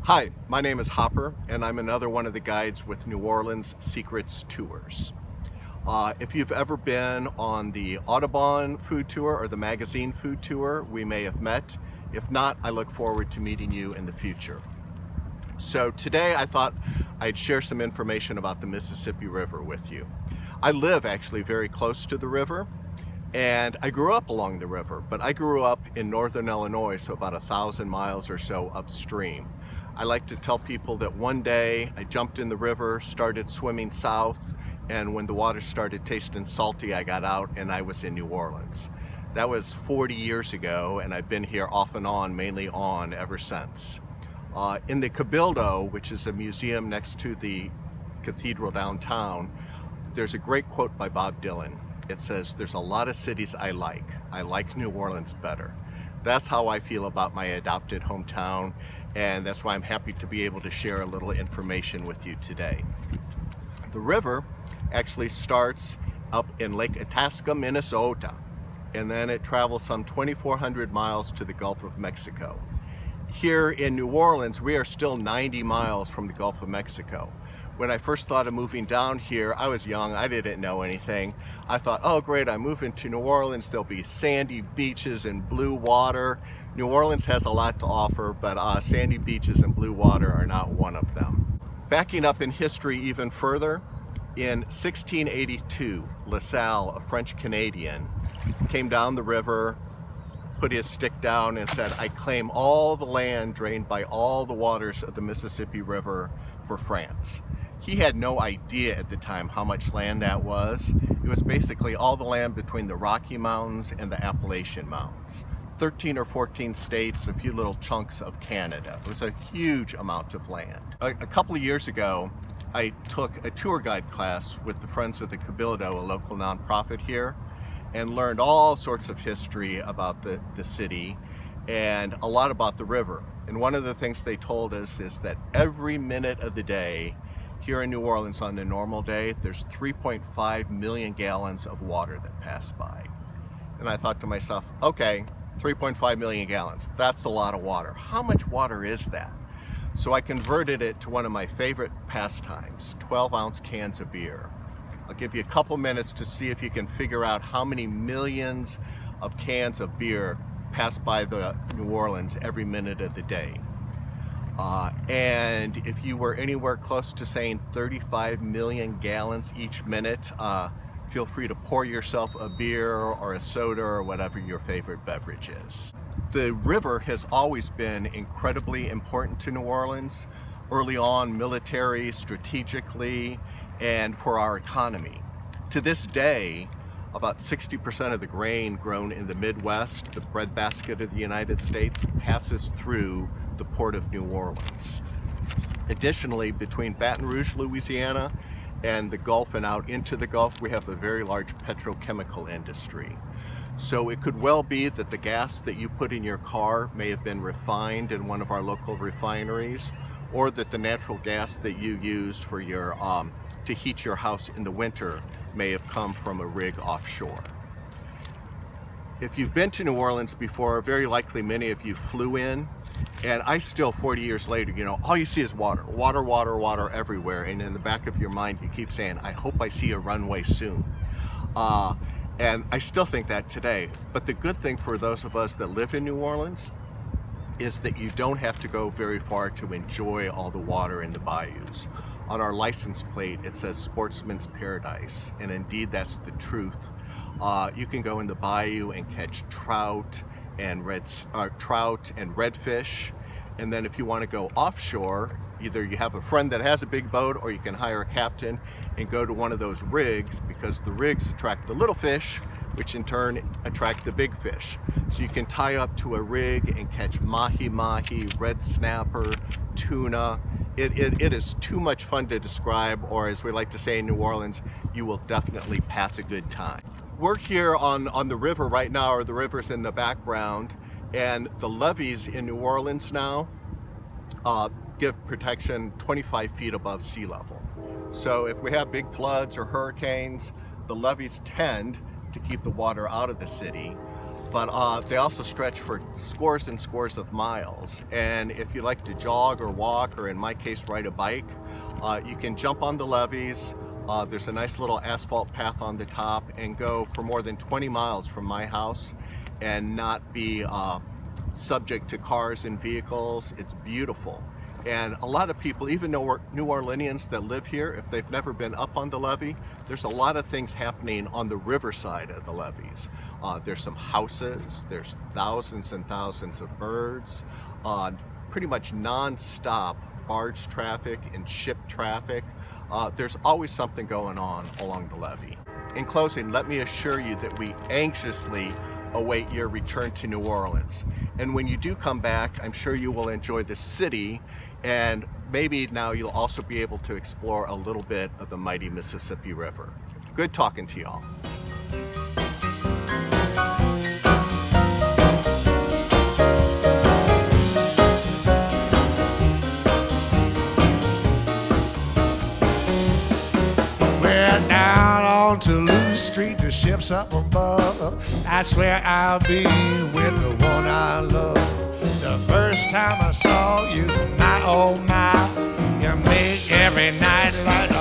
Hi, my name is Hopper, and I'm another one of the guides with New Orleans Secrets Tours. If you've ever been on the Audubon food tour or the magazine food tour, we may have met. If not, I look forward to meeting you in the future. So today I thought I'd share some information about the Mississippi River with you. I live actually very close to the river, and I grew up along the river, but I grew up in northern Illinois, so about 1,000 miles or so upstream. I like to tell people that one day I jumped in the river, started swimming south, and when the water started tasting salty, I got out and I was in New Orleans. That was 40 years ago, and I've been here off and on, mainly on, ever since. In the Cabildo, which is a museum next to the cathedral downtown, there's a great quote by Bob Dylan. It says, "There's a lot of cities I like New Orleans better." That's how I feel about my adopted hometown, and that's why I'm happy to be able to share a little information with you today. The river actually starts up in Lake Itasca, Minnesota, and then it travels some 2,400 miles to the Gulf of Mexico. Here in New Orleans, we are still 90 miles from the Gulf of Mexico. When I first thought of moving down here, I was young, I didn't know anything. I thought, oh great, I'm moving to New Orleans, there'll be sandy beaches and blue water. New Orleans has a lot to offer, but sandy beaches and blue water are not one of them. Backing up in history even further, in 1682, LaSalle, a French Canadian, came down the river, put his stick down and said, "I claim all the land drained by all the waters of the Mississippi River for France." He had no idea at the time how much land that was. It was basically all the land between the Rocky Mountains and the Appalachian Mountains. 13 or 14 states, a few little chunks of Canada. It was a huge amount of land. A couple of years ago, I took a tour guide class with the Friends of the Cabildo, a local nonprofit here, and learned all sorts of history about the city and a lot about the river. And one of the things they told us is that every minute of the day here in New Orleans on a normal day, there's 3.5 million gallons of water that pass by. And I thought to myself, okay, 3.5 million gallons, that's a lot of water. How much water is that? So I converted it to one of my favorite pastimes, 12-ounce cans of beer. I'll give you a couple minutes to see if you can figure out how many millions of cans of beer pass by the New Orleans every minute of the day. And if you were anywhere close to saying 35 million gallons each minute, feel free to pour yourself a beer or a soda or whatever your favorite beverage is. The river has always been incredibly important to New Orleans, early on military, strategically, and for our economy. To this day, about 60% of the grain grown in the Midwest, the breadbasket of the United States, passes through the port of New Orleans. Additionally, between Baton Rouge, Louisiana, and the Gulf and out into the Gulf, we have a very large petrochemical industry. So it could well be that the gas that you put in your car may have been refined in one of our local refineries, or that the natural gas that you use for your to heat your house in the winter may have come from a rig offshore. If you've been to New Orleans before, very likely many of you flew in, and I still, 40 years later, all you see is water, water, water, water everywhere, and in the back of your mind you keep saying, I hope I see a runway soon. And I still think that today. But the good thing for those of us that live in New Orleans is that you don't have to go very far to enjoy all the water in the bayous. On our license plate, it says Sportsman's Paradise, and indeed that's the truth. You can go in the bayou and catch trout and redfish, and then if you want to go offshore, either you have a friend that has a big boat, or you can hire a captain and go to one of those rigs, because the rigs attract the little fish, which in turn attract the big fish. So you can tie up to a rig and catch mahi-mahi, red snapper, tuna. It is too much fun to describe, or as we like to say in New Orleans, you will definitely pass a good time. We're here on the river right now, or the river's in the background, and the levees in New Orleans now give protection 25 feet above sea level. So if we have big floods or hurricanes, the levees tend to keep the water out of the city. but they also stretch for scores and scores of miles. And if you like to jog or walk, or in my case, ride a bike, you can jump on the levees. There's a nice little asphalt path on the top, and go for more than 20 miles from my house and not be subject to cars and vehicles. It's beautiful. And a lot of people, even New Orleanians that live here, if they've never been up on the levee, there's a lot of things happening on the riverside of the levees. There's some houses, there's thousands and thousands of birds, pretty much non-stop barge traffic and ship traffic. There's always something going on along the levee. In closing, let me assure you that we anxiously await your return to New Orleans. And when you do come back, I'm sure you will enjoy the city, and maybe now you'll also be able to explore a little bit of the mighty Mississippi River. Good talking to y'all. We're down on Toulouse Street, the ship's up above. That's where I'll be with the one I love. The first time I saw you, my oh my, you make every night like